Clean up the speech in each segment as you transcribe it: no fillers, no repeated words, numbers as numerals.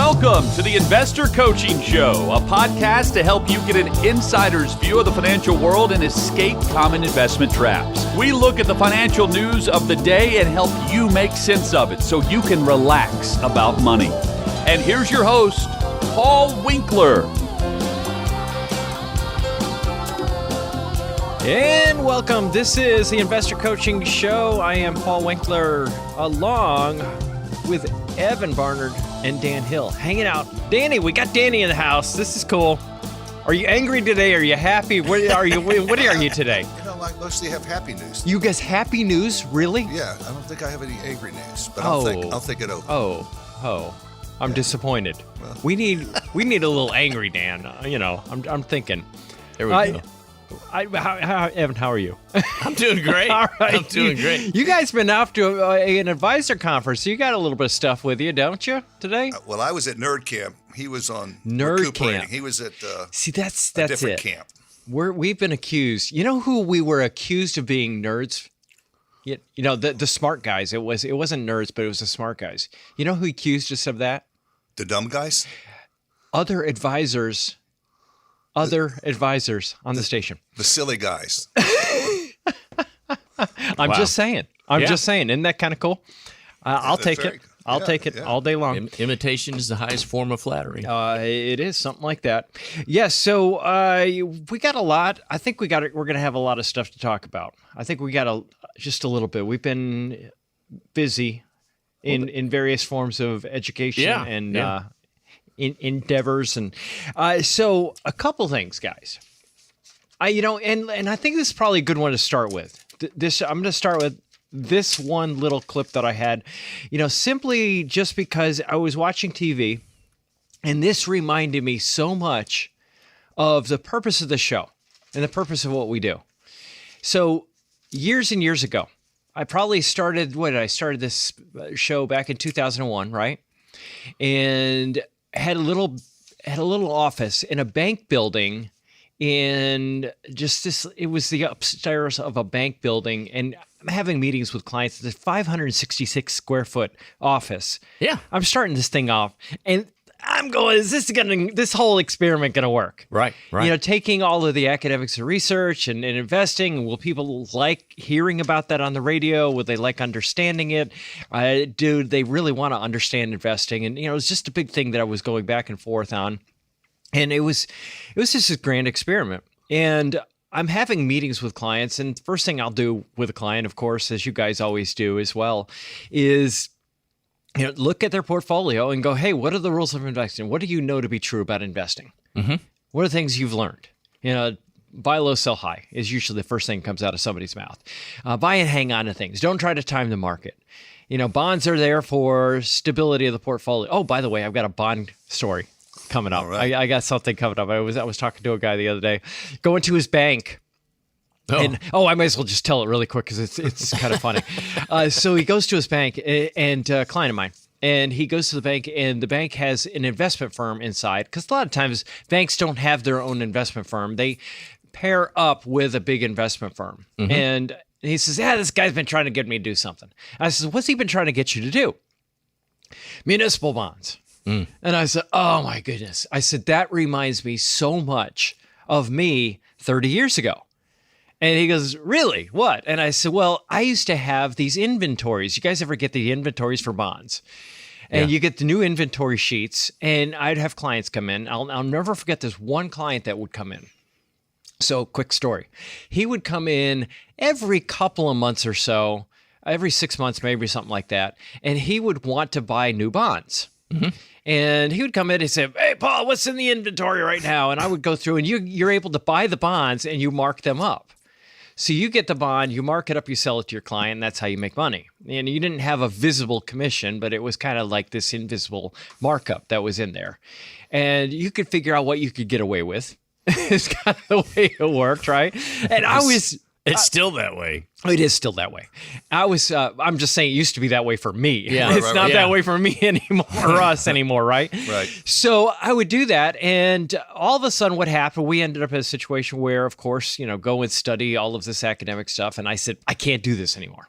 Welcome to the Investor Coaching Show, a podcast to help you get an insider's view of the financial world and escape common investment traps. We look at the financial news of the day and help you make sense of it so you can relax about money. And here's your host, Paul Winkler. And welcome. This is the Investor Coaching Show. I am Paul Winkler, along with Evan Barnard and Dan Hill, hanging out. Danny, we got Danny in the house. This is cool. Are you angry today? Are you happy? What are you today? You know, I mostly have happy news. You guys happy news? Really? Yeah, I don't think I have any angry news, but I'll think it over. I'm disappointed. Well. We need a little angry Dan. I'm thinking. There we go. Evan, how are you? I'm doing great. All right. I'm doing great. You guys been off to an advisor conference, so you got a little bit of stuff with you, don't you, today? Well, I was at Nerd Camp. He was on Nerd recuperating. Camp. He was at that's a different it. camp. We've been accused. You know who we were accused of being nerds? You know, the smart guys. It wasn't nerds, but it was the smart guys. You know who accused us of that? The dumb guys? Other advisors on the station. The silly guys. I'm just saying. Isn't that kind of cool? I'll take it. I'll take it all day long. Imitation is the highest form of flattery. It is something like that. Yes. So we got a lot. I think we're going to have a lot of stuff to talk about. I think we got just a little bit. We've been busy in various forms of education and in endeavors, and so a couple things, guys. And I think this is probably a good one to start with. I'm going to start with this one little clip that I had, simply just because I was watching TV, and this reminded me so much of the purpose of the show and the purpose of what we do. So years and years ago, I probably started this show back in 2001, right? And had a little office in a bank building in just this. It was the upstairs of a bank building, and I'm having meetings with clients. It's a 566 square foot office. Yeah, I'm starting this thing off, and I'm going, is this whole experiment going to work? Right. Taking all of the academics and research and investing, will people like hearing about that on the radio? Would they like understanding it? Do they really want to understand investing? And, it was just a big thing that I was going back and forth on. And it was just a grand experiment. And I'm having meetings with clients, and the first thing I'll do with a client, of course, as you guys always do as well, is look at their portfolio and go, hey, what are the rules of investing? What do you know to be true about investing? Mm-hmm. What are things you've learned? Buy low, sell high is usually the first thing that comes out of somebody's mouth. Buy and hang on to things. Don't try to time the market. Bonds are there for stability of the portfolio. Oh, by the way, I've got a bond story coming up. Right. I got something coming up. I was talking to a guy the other day, going to his bank. And I might as well just tell it really quick because it's kind of funny. So he goes to his bank, and a client of mine, and he goes to the bank, and the bank has an investment firm inside, because a lot of times banks don't have their own investment firm. They pair up with a big investment firm. Mm-hmm. And he says, this guy's been trying to get me to do something. I said, what's he been trying to get you to do? Municipal bonds. Mm. And I said, oh my goodness. I said, that reminds me so much of me 30 years ago. And he goes, really? What? And I said, well, I used to have these inventories. You guys ever get the inventories for bonds? And you get the new inventory sheets, and I'd have clients come in. I'll never forget this one client that would come in. So, quick story. He would come in every couple of months or so, every 6 months, maybe something like that, and he would want to buy new bonds. Mm-hmm. And he would come in and say, hey, Paul, what's in the inventory right now? And I would go through, and you're able to buy the bonds, and you mark them up. So you get the bond, you mark it up, you sell it to your client, and that's how you make money. And you didn't have a visible commission, but it was kind of like this invisible markup that was in there. And you could figure out what you could get away with. It's kind of the way it worked, right? And It's still that way. It is still that way. I'm just saying it used to be that way for me. Yeah. It's not that way for me anymore, or us anymore, right? Right. So I would do that. And all of a sudden what happened, we ended up in a situation where, of course, go and study all of this academic stuff. And I said, I can't do this anymore.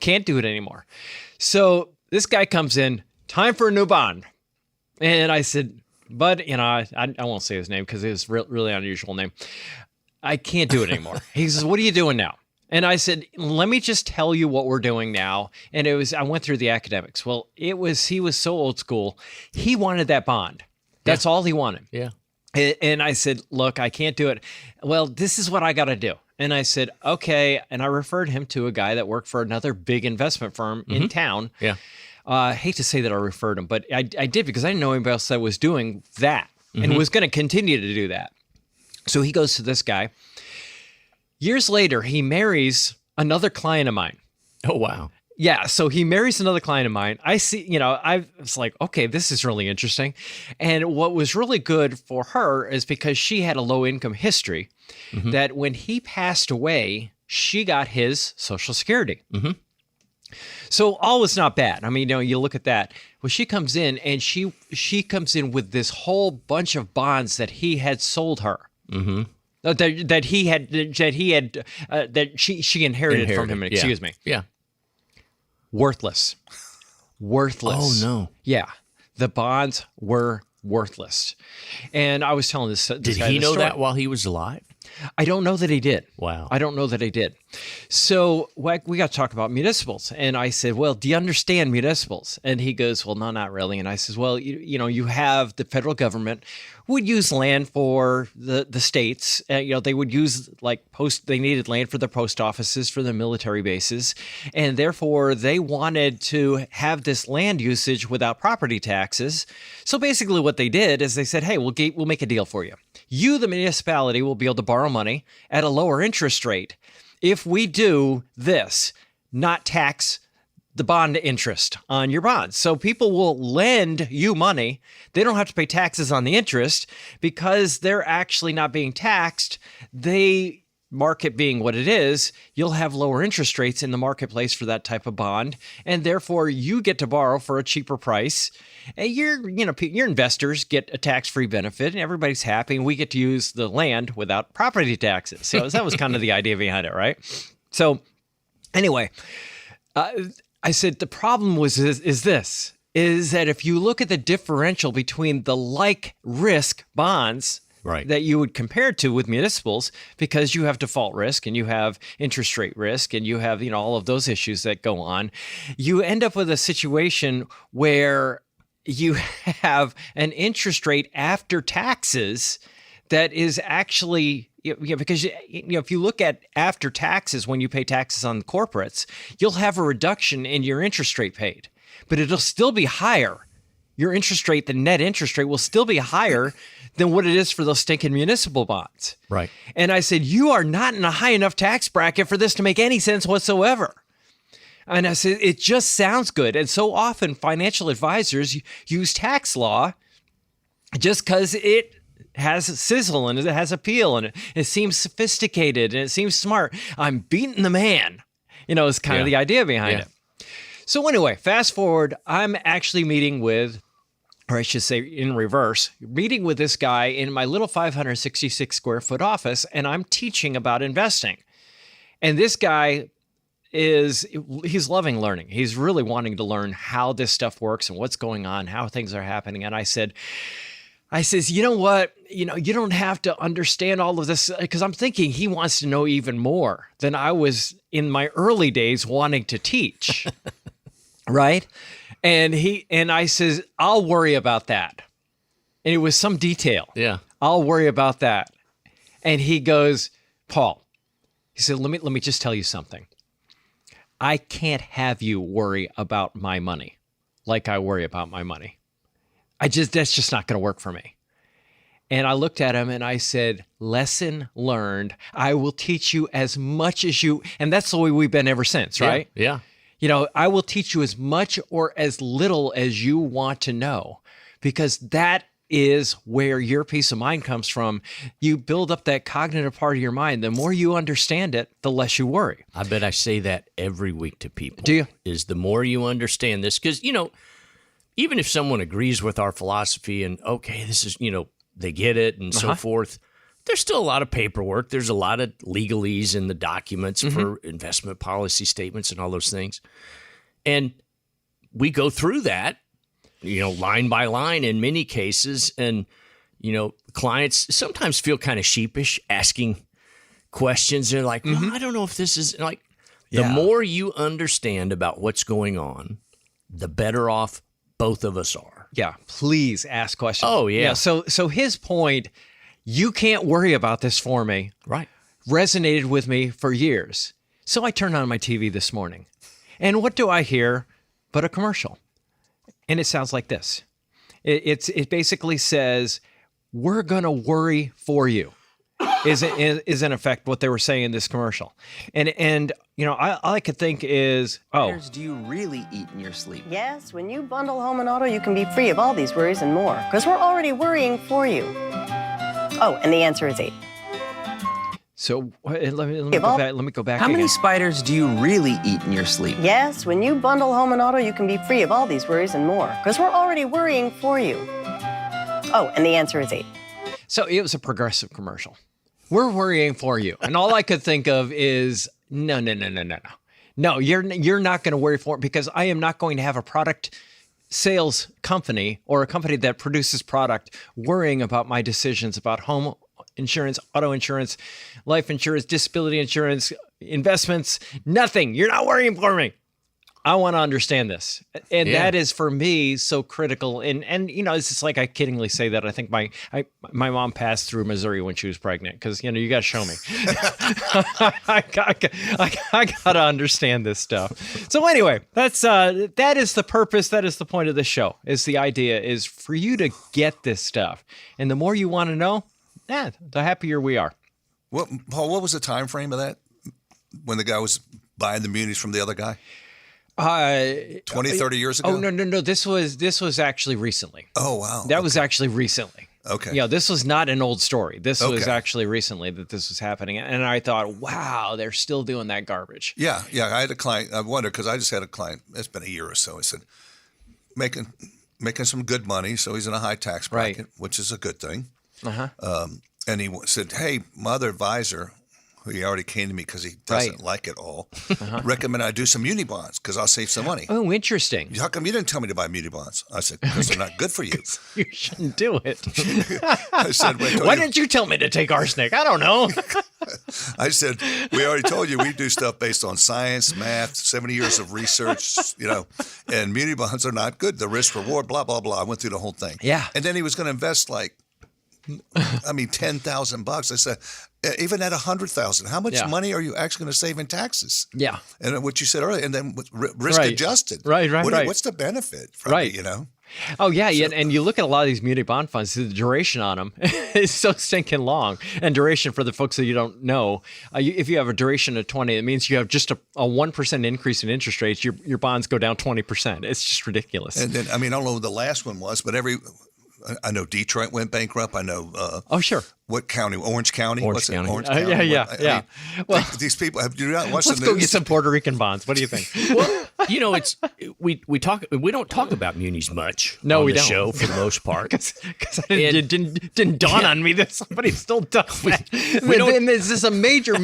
Can't do it anymore. So this guy comes in, time for a new bond. And I said, "Bud, I won't say his name because it's really unusual name. I can't do it anymore." He says, "What are you doing now?" And I said, "Let me just tell you what we're doing now." And I went through the academics. Well, he was so old school. He wanted that bond. That's all he wanted. Yeah. And I said, "Look, I can't do it." "Well, this is what I got to do." And I said, "Okay." And I referred him to a guy that worked for another big investment firm in town. Yeah. I hate to say that I referred him, but I did because I didn't know anybody else that was doing that and was going to continue to do that. So he goes to this guy. Years later, he marries another client of mine. Oh, wow. Yeah, so he marries another client of mine. I see, I was like, okay, this is really interesting. And what was really good for her is because she had a low income history, that when he passed away, she got his Social Security. So all was not bad. I mean, you look at that. Well, she comes in and she comes in with this whole bunch of bonds that he had sold her. That she inherited from him. Excuse me. Yeah. Worthless. Oh, no. Yeah. The bonds were worthless. And I was telling this Did guy he the know story. that while he was alive? I don't know that he did. Wow. I don't know that he did. So we got to talk about municipals. And I said, "Well, do you understand municipals?" And he goes, "Well, no, not really." And I says, "Well, you have the federal government would use land for the states. They would use they needed land for the post offices, for the military bases. And therefore they wanted to have this land usage without property taxes. So basically what they did is they said, hey, we'll make a deal for you. You, the municipality, will be able to borrow money at a lower interest rate if we do this, not tax the bond interest on your bonds. So people will lend you money. They don't have to pay taxes on the interest because they're actually not being taxed. They, market being what it is, you'll have lower interest rates in the marketplace for that type of bond. And therefore you get to borrow for a cheaper price. And your investors get a tax-free benefit and everybody's happy. And we get to use the land without property taxes. So that was kind of the idea behind it, right? So anyway, I said, the problem is that if you look at the differential between the like risk bonds that you would compare to with municipals, because you have default risk and you have interest rate risk and you have, all of those issues that go on, you end up with a situation where you have an interest rate after taxes that is actually, because if you look at after taxes, when you pay taxes on the corporates, you'll have a reduction in your interest rate paid, but it'll still be higher. Your interest rate, the net interest rate, will still be higher than what it is for those stinking municipal bonds. Right. And I said, you are not in a high enough tax bracket for this to make any sense whatsoever. And I said, it just sounds good. And so often financial advisors use tax law just because it has sizzle and it has appeal and it seems sophisticated and it seems smart. I'm beating the man, is kind of the idea behind it. So anyway, fast forward, I'm actually meeting with, or I should say in reverse, meeting with this guy in my little 566 square foot office, and I'm teaching about investing. And this guy he's loving learning. He's really wanting to learn how this stuff works and what's going on, how things are happening. And I says, you know what? You don't have to understand all of this, because I'm thinking he wants to know even more than I was in my early days wanting to teach. Right? And I says, I'll worry about that. And it was some detail. Yeah. I'll worry about that. And he goes, Paul, he said, let me just tell you something. I can't have you worry about my money like I worry about my money. That's just not going to work for me. And I looked at him and I said, lesson learned. I will teach you as much as you, and that's the way we've been ever since, right? Yeah. I will teach you as much or as little as you want to know, because that is where your peace of mind comes from. You build up that cognitive part of your mind. The more you understand it, the less you worry. I bet I say that every week to people. Do you? Is the more you understand this, because, even if someone agrees with our philosophy and, okay, this is, they get it and so forth, there's still a lot of paperwork. There's a lot of legalese in the documents for investment policy statements and all those things. And we go through that. line by line in many cases. And, clients sometimes feel kind of sheepish asking questions. They're like, well, I don't know if this is like, the more you understand about what's going on, the better off both of us are. Yeah, please ask questions. Oh, yeah. So his point, you can't worry about this for me, Right. resonated with me for years. So I turned on my TV this morning, and what do I hear but a commercial? And it sounds like this. It basically says, we're going to worry for you, is in effect what they were saying in this commercial. And all I could think is, Do you really eat in your sleep? Yes, when you bundle home and auto, you can be free of all these worries and more, because we're already worrying for you. Oh, and the answer is 8. so let me go back. How many again. spiders do you really eat in your sleep? Yes, when you bundle home and auto, you can be free of all these worries and more, because we're already worrying for you. Oh, and the answer is 8. So it was a Progressive commercial. We're worrying for you. And all I could think of is, no. No, you're not going to worry for it, because I am not going to have a product sales company or a company that produces product worrying about my decisions about home insurance, auto insurance, life insurance, disability insurance, investments, nothing. You're not worrying for me. I want to understand this. And that is, for me, so critical. And it's just like I kiddingly say that. I think my mom passed through Missouri when she was pregnant, because, you got to show me. I got to understand this stuff. So anyway, that is the purpose. That is the point of the show, is the idea is for you to get this stuff. And the more you want to know, the happier we are. Paul, what was the time frame of that when the guy was buying the munis from the other guy? 20, 30 years ago? Oh, no. This was actually recently. Oh, wow. That was actually recently. Okay. Yeah, this was not an old story. This was actually recently that this was happening. And I thought, wow, they're still doing that garbage. Yeah. I had a client. I wondered, because I just had a client. It's been a year or so. I said, making some good money. So he's in a high tax bracket, which is a good thing. Uh-huh. And he said, hey, my other advisor, who he already came to me because he doesn't like it all, recommend I do some muni bonds because I'll save some money. Oh, interesting. How come you didn't tell me to buy muni bonds? I said, because they're not good for you. You shouldn't do it. I said, why didn't you tell me to take arsenic? I don't know. I said, we already told you we do stuff based on science, math, 70 years of research, and muni bonds are not good. The risk reward, blah, blah, blah. I went through the whole thing. Yeah. And then he was going to invest $10,000. I said, even at $100,000, how much money are you actually going to save in taxes? Yeah. And what you said earlier, and then risk adjusted. Right. What's the benefit from it, Oh, yeah. And you look at a lot of these muni bond funds, the duration on them is so stinking long. And duration, for the folks that you don't know, if you have a duration of 20, it means you have just a 1% increase in interest rates. Your bonds go down 20%. It's just ridiculous. And then, I don't know what the last one was, but I know Detroit went bankrupt. I know. Sure. What county? Orange County. Orange County. Orange County. Yeah. Well, these people. Have you not watched the news? Let's go get some Puerto Rican bonds. What do you think? Well, it's we don't talk about munis much. No, on we the don't. show for the most part. Because it didn't dawn on me that somebody still does that. And this is a major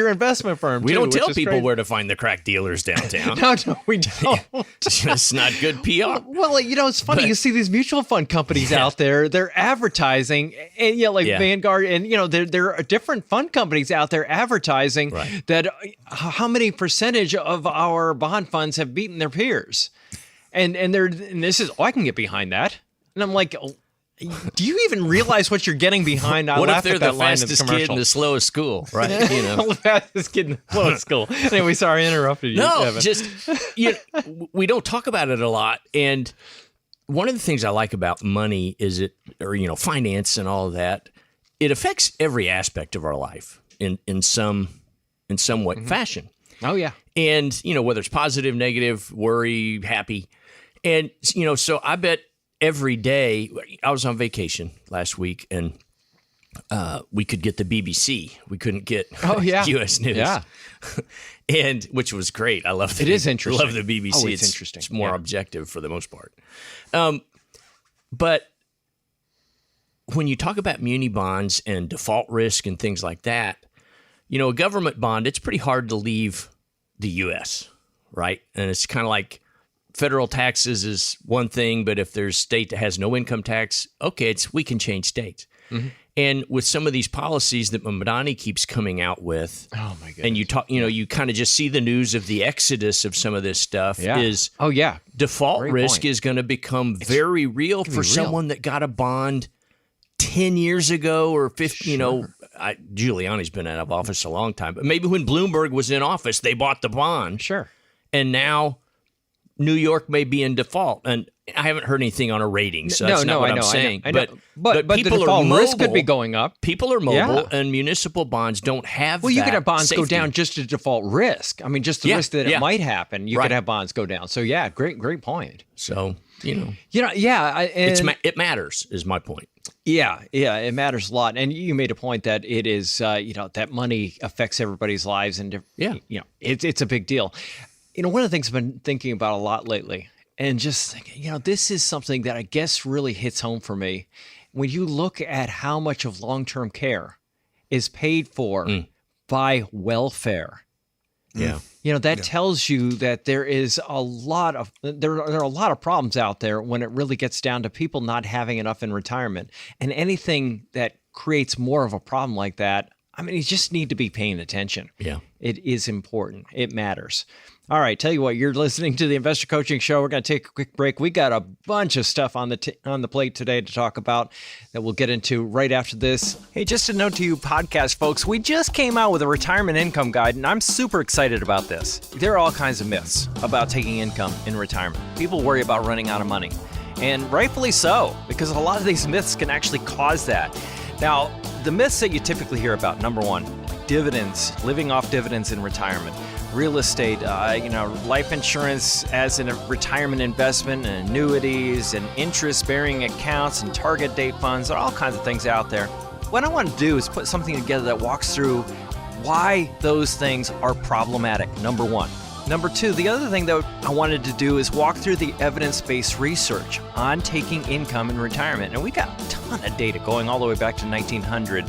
investment firm. We too, don't tell which is people crazy. where to find the crack dealers downtown. No, we don't. It's not good PR. Well, it's funny. You see these mutual fund companies out there. They're advertising, and Vanguard, and there are different fund companies out there advertising that how many percentage of our bond funds have beaten their peers, and this is I can get behind that, and I'm like, do you even realize what you're getting behind? What if they're the fastest kid in the slowest school, right? The fastest kid in the slowest school. Anyway, sorry, I interrupted you. No, Evan. just we don't talk about it a lot, and one of the things I like about money is finance and all of that. It affects every aspect of our life in some fashion. Oh yeah. And whether it's positive, negative, worry, happy. And so I bet every day I was on vacation last week and we could get the BBC. We couldn't get US News. Yeah. And which was great. I love it. Is interesting. I love the BBC. Oh, it's interesting. It's more objective for the most part. But when you talk about muni bonds and default risk and things like that, a government bond, it's pretty hard to leave the U.S., right? And it's kind of like federal taxes is one thing, but if there's state that has no income tax, okay, we can change states. Mm-hmm. And with some of these policies that Mamdani keeps coming out with, oh my goodness. and you kind of just see the news of the exodus of some of this stuff. Is default Great risk point. is going to become very real for someone that got a bond 10 years ago or 50. Sure. Giuliani's been out of office a long time, but maybe when Bloomberg was in office, they bought the bond. Sure. And now New York may be in default, and I haven't heard anything on a rating, so that's not what I'm saying. I know. But people the default are mobile. risk could be going up. People are mobile, and municipal bonds don't have. Well, you could have bonds safety. go down just to default risk. I mean, just the risk that it might happen. You could have bonds go down. So yeah, great point. So it matters is my point. Yeah, it matters a lot. And you made a point that it is, that money affects everybody's lives, and it's a big deal. One of the things I've been thinking about a lot lately, and just thinking, this is something that I guess really hits home for me. When you look at how much of long-term care is paid for by welfare, that tells you that there are a lot of problems out there when it really gets down to people not having enough in retirement. And anything that creates more of a problem like that, I mean, you just need to be paying attention. Yeah. It is important. It matters. All right, tell you what, you're listening to the Investor Coaching Show. We're going to take a quick break. We got a bunch of stuff on the plate today to talk about that we'll get into right after this. Hey, just a note to you podcast folks, we just came out with a retirement income guide, and I'm super excited about this. There are all kinds of myths about taking income in retirement. People worry about running out of money, and rightfully so, because a lot of these myths can actually cause that. Now, the myths that you typically hear about, number one, dividends, living off dividends in retirement. Real estate, life insurance as a retirement investment, and annuities, and interest-bearing accounts, and target date funds. There are all kinds of things out there. What I want to do is put something together that walks through why those things are problematic, number one. Number two, the other thing that I wanted to do is walk through the evidence-based research on taking income in retirement. And we got a ton of data going all the way back to 1900.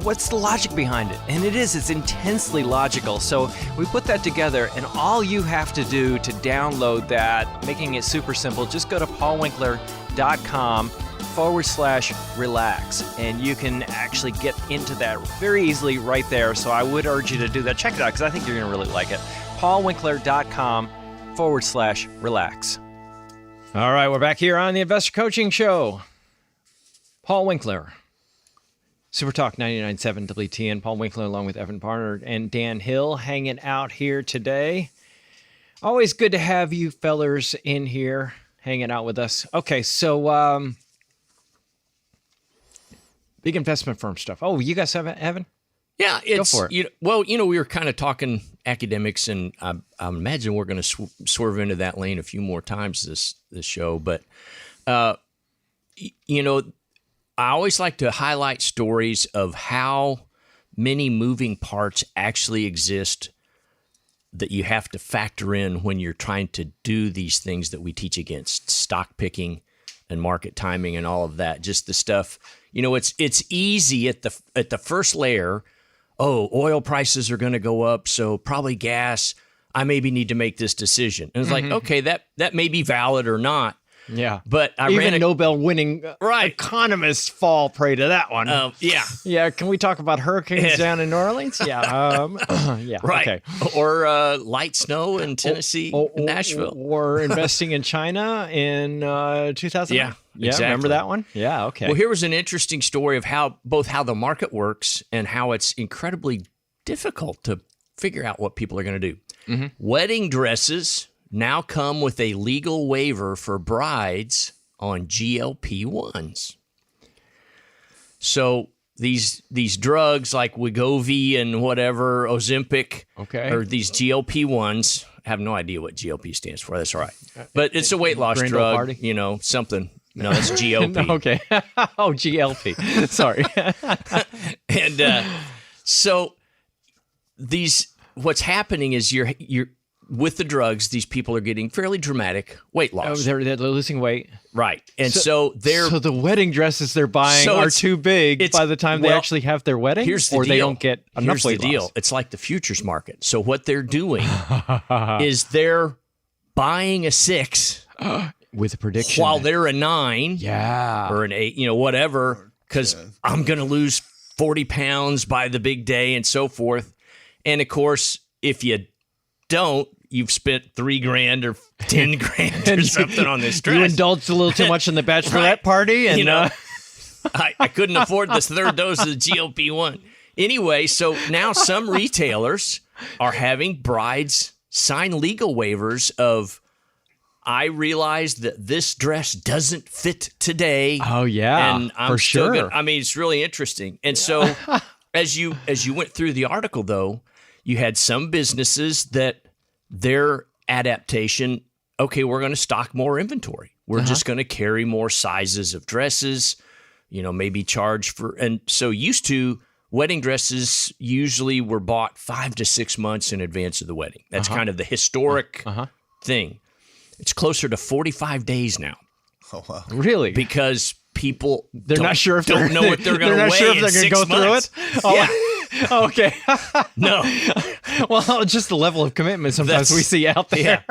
What's the logic behind it? And it's intensely logical. So we put that together, and all you have to do to download that, making it super simple, just go to paulwinkler.com/relax, and you can actually get into that very easily right there. So I would urge you to do that. Check it out, because I think you're going to really like it. paulwinkler.com/relax. All right, we're back here on the Investor Coaching Show. Paul Winkler. Super Talk 99.7 WTN. Paul Winkler along with Evan Barnard and Dan Hill hanging out here today. Always good to have you fellers in here hanging out with us. Okay, so big investment firm stuff. Oh, you guys have it, Evan? Yeah, Go for it. We were kind of talking academics, and I imagine we're going to swerve into that lane a few more times this show. But I always like to highlight stories of how many moving parts actually exist that you have to factor in when you're trying to do these things that we teach against, stock picking and market timing and all of that. Just the stuff, it's easy at the first layer. Oh, oil prices are going to go up, so probably gas. I maybe need to make this decision. And it's like, okay, that may be valid or not. Yeah. But I even ran a Nobel-winning economists fall prey to that one. Yeah. Yeah. Can we talk about hurricanes down in New Orleans? Yeah. Yeah. Right. Okay. Or light snow in Tennessee, Nashville. Or investing in China in 2000. Yeah. Exactly. Remember that one? Yeah. Okay. Well, here was an interesting story of how the market works and how it's incredibly difficult to figure out what people are going to do. Mm-hmm. Wedding dresses now come with a legal waiver for brides on GLP-1s. So these drugs like Wegovy and whatever, Ozempic, or these GLP-1s, I have no idea what GLP stands for. That's all right. But it's a weight loss Brindle drug, party? Something. No, that's GOP. Okay. Oh, GLP. Sorry. And so what's happening is you're with the drugs, these people are getting fairly dramatic weight loss. Oh, they're losing weight. Right. And so the wedding dresses they're buying are too big by the time they actually have their wedding? Here's the or deal. They don't get enough weight loss? It's like the futures market. So what they're doing is they're buying a 6 with a prediction while they're a 9 or an 8, whatever, because I'm going to lose 40 pounds by the big day and so forth. And of course, if you don't, you've spent $3,000 or 10 grand or something on this dress. You indulged a little too much in the bachelorette party, and I couldn't afford this third dose of the GLP-1. Anyway, so now some retailers are having brides sign legal waivers of, I realize that this dress doesn't fit today. Oh yeah, and I'm for still sure. I mean, it's really interesting. And so, as you went through the article, though, you had some businesses that their adaptation. Okay, we're going to stock more inventory. We're just going to carry more sizes of dresses. Maybe charge for, and so used to. Wedding dresses usually were bought 5 to 6 months in advance of the wedding. That's kind of the historic thing. It's closer to 45 days now. Oh, wow. Really? Because people they're not sure if don't know what they're going to weigh. They're not sure if they're going to go months. through it. Oh, yeah. Okay. No. Well, just the level of commitment sometimes we see out there.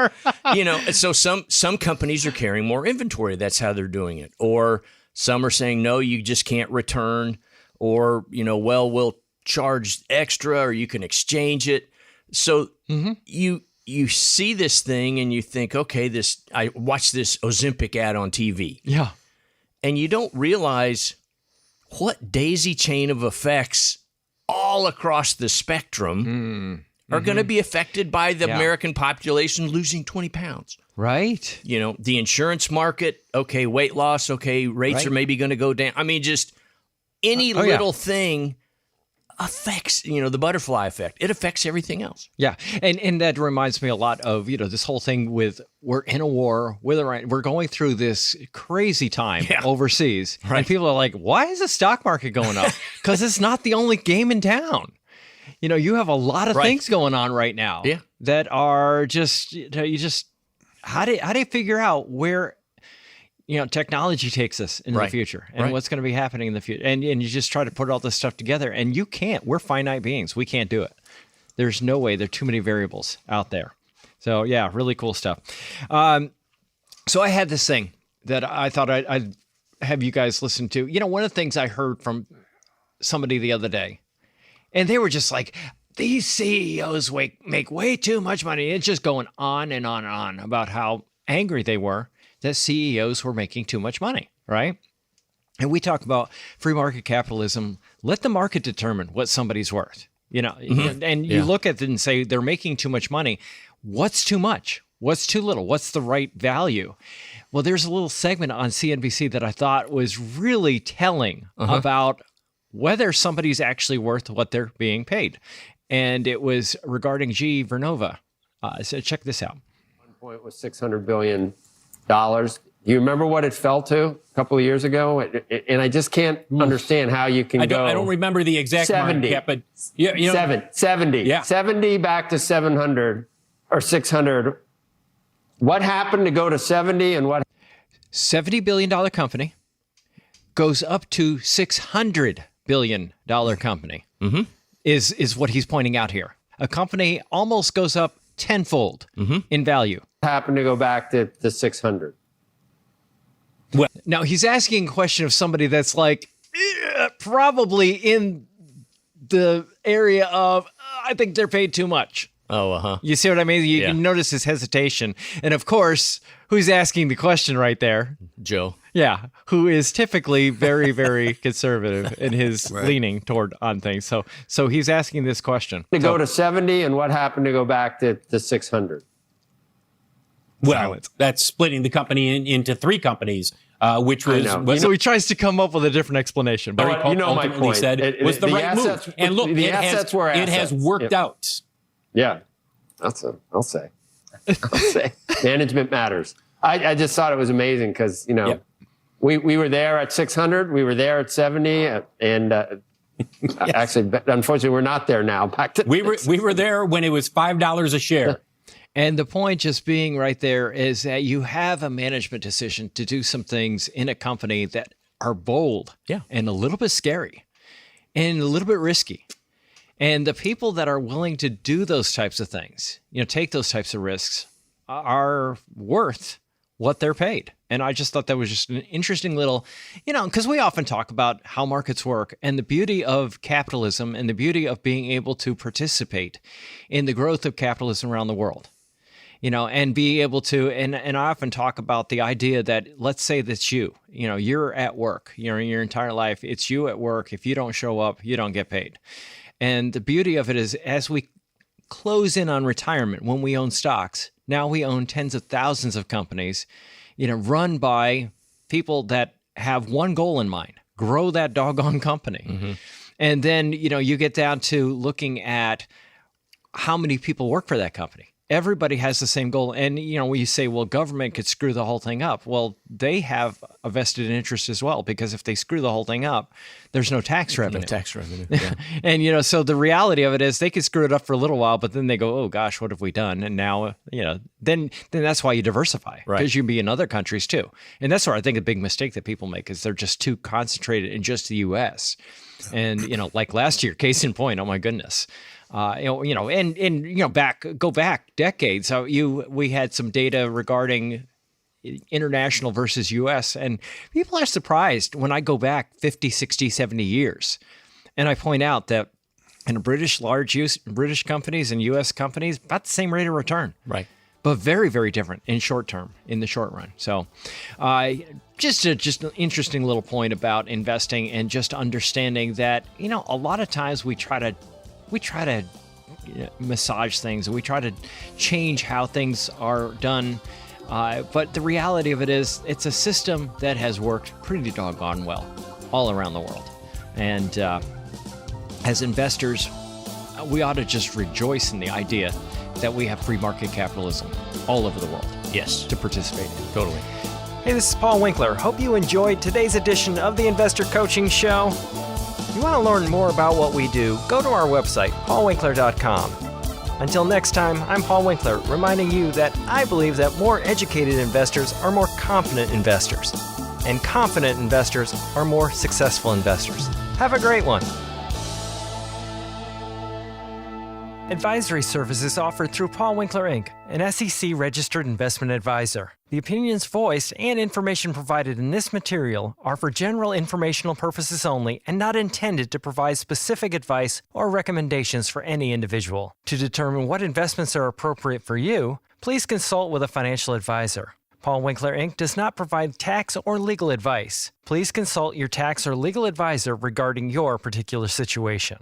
Yeah. And so some companies are carrying more inventory. That's how they're doing it. Or some are saying, no, you just can't return. Or, we'll charge extra, or you can exchange it. So you see this thing and you think, okay, I watched this Ozempic ad on TV. Yeah. And you don't realize what daisy chain of effects all across the spectrum are going to be affected by the American population losing 20 pounds. Right. The insurance market, okay, weight loss, okay, rates are maybe going to go down. I mean, just any little thing affects, the butterfly effect. It affects everything else. Yeah. And that reminds me a lot of, this whole thing with we're in a war with Iran. We're going through this crazy time overseas. Right. And people are like, why is the stock market going up? Because it's not the only game in town. You have a lot of things going on right now that are just, how do you figure out where technology takes us into the future and what's going to be happening in the future. And you just try to put all this stuff together, and you can't. We're finite beings. We can't do it. There's no way. There are too many variables out there. So, yeah, really cool stuff. So I had this thing that I thought I'd have you guys listen to. One of the things I heard from somebody the other day, and they were just like, these CEOs make way too much money. It's just going on and on and on about how angry they were that CEOs were making too much money, right? And we talk about free market capitalism. Let the market determine what somebody's worth, and you look at it and say, they're making too much money. What's too much? What's too little? What's the right value? Well, there's a little segment on CNBC that I thought was really telling about whether somebody's actually worth what they're being paid. And it was regarding GE Vernova. So check this out. One point was $600 billion. Do you remember what it fell to a couple of years ago? And I just can't understand how you can go. I don't remember the exact 70, market cap, but 70, Yeah. 70 back to 700 or 600. What happened to go to 70 and what? $70 billion company goes up to $600 billion company is what he's pointing out here. A company almost goes up tenfold in value. Happened to go back to the 600. Now, he's asking a question of somebody that's like, probably in the area of, I think they're paid too much. Oh, You see what I mean? You can notice his hesitation. And of course, who's asking the question right there? Joe. Yeah, who is typically very, very conservative in his leaning toward on things. So he's asking this question. To go to 70 and what happened to go back to the 600? well, that's splitting the company into three companies, which was so he tries to come up with a different explanation. But you know my point. Said was the right assets, move. And look, the assets were assets. It has worked out. Yeah, I'll say. Management matters. I just thought it was amazing because, we were there at 600, we were there at 70, and actually, unfortunately, we're not there now. Back to we were there when it was $5 a share. And the point just being right there is that you have a management decision to do some things in a company that are bold and a little bit scary and a little bit risky. And the people that are willing to do those types of things, take those types of risks, are worth what they're paid. And I just thought that was just an interesting little, because we often talk about how markets work and the beauty of capitalism and the beauty of being able to participate in the growth of capitalism around the world. And be able to, and I often talk about the idea that, let's say that's you're at work, your entire life, it's you at work. If you don't show up, you don't get paid. And the beauty of it is, as we close in on retirement, when we own stocks, now we own tens of thousands of companies, run by people that have one goal in mind: grow that doggone company. Mm-hmm. And then, you get down to looking at how many people work for that company. Everybody has the same goal. And, when you say, well, government could screw the whole thing up. Well, they have a vested interest as well, because if they screw the whole thing up, there's no tax revenue. No tax revenue. Yeah. And, so the reality of it is they could screw it up for a little while, but then they go, oh, gosh, what have we done? And now, then that's why you diversify, because you can be in other countries too. And that's where I think a big mistake that people make is they're just too concentrated in just the U.S. And, like last year, case in point, oh, my goodness. Go back decades. So we had some data regarding international versus U.S. and people are surprised when I go back 50, 60, 70 years. And I point out that in British companies and U.S. companies, about the same rate of return. Right. But very, very different in the short run. So just an interesting little point about investing and just understanding that, a lot of times we try to massage things, and we try to change how things are done. But the reality of it is, it's a system that has worked pretty doggone well all around the world. And as investors, we ought to just rejoice in the idea that we have free market capitalism all over the world. Yes. To participate in. Totally. Hey, this is Paul Winkler. Hope you enjoyed today's edition of the Investor Coaching Show. If you want to learn more about what we do, go to our website, paulwinkler.com. Until next time, I'm Paul Winkler, reminding you that I believe that more educated investors are more confident investors, and confident investors are more successful investors. Have a great one. Advisory services offered through Paul Winkler, Inc., an SEC-registered investment advisor. The opinions voiced and information provided in this material are for general informational purposes only and not intended to provide specific advice or recommendations for any individual. To determine what investments are appropriate for you, please consult with a financial advisor. Paul Winkler, Inc. does not provide tax or legal advice. Please consult your tax or legal advisor regarding your particular situation.